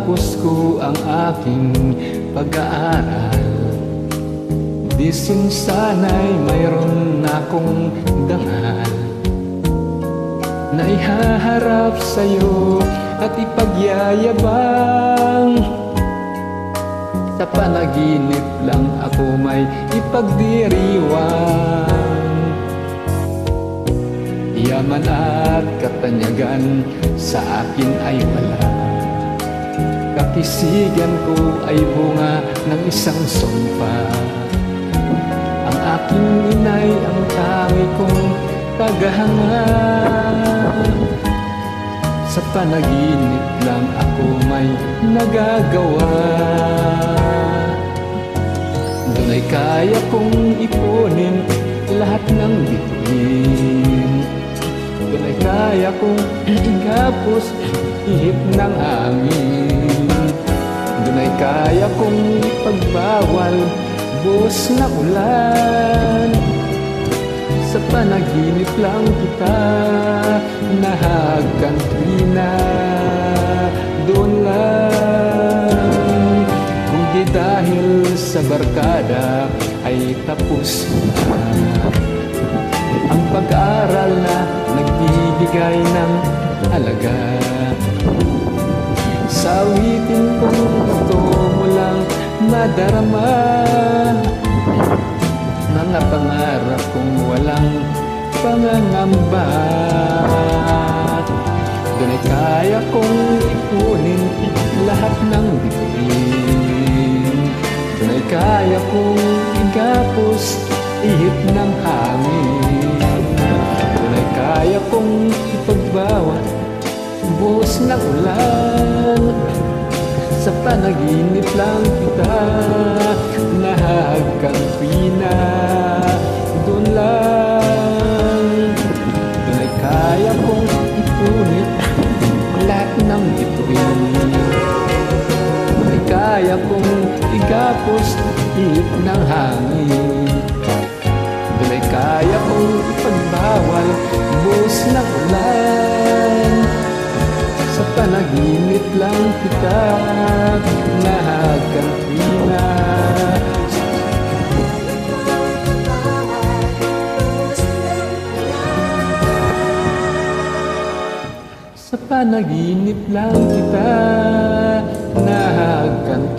matapos ko ang aking pag-aaral. Di sin sana'y mayroon akong dangal na ihaharap sa'yo at ipagyayabang. Sa panaginip lang ako may ipagdiriwang. Yaman at katanyagan sa akin ay wala. Kakisigan ko ay bunga ng isang sumpa. Ang aking inay ang tangi kong tagahanga. Sa panaginip lang ako may nagagawa. Duna'y kaya kong ipunin lahat ng bituin. Duna'y kaya kong igapos ihip ng hangin. Duna'y kaya kong ipagbawal buhos na ulan. Sa panaginip lang kita nahagkantuina. Doon lang, kung di dahil sa barkada ay tapos na ang pag-aaral na nagbibigay ng halaga. Sa awitin kong ito mo lang madarama mga pangarap kong walang pangangamba. Duna'y kaya kong ipunin lahat ng bituin. Duna'y kaya kong igapos ihip ng hangin. Duna'y kaya kong ipagbawat buhos ng ulan. Sa panaginip lang kita nahagkantuina. Doon lang, duna'y kaya kong ipunit lahat ng bituin. Duna'y kaya kong igapos ihip ng hangin. Duna'y kaya kong ipagbawal buhos ng ulan. Sa panaginip lang kita nahagkantuina. Sa panaginip lang kita nahagkantuina.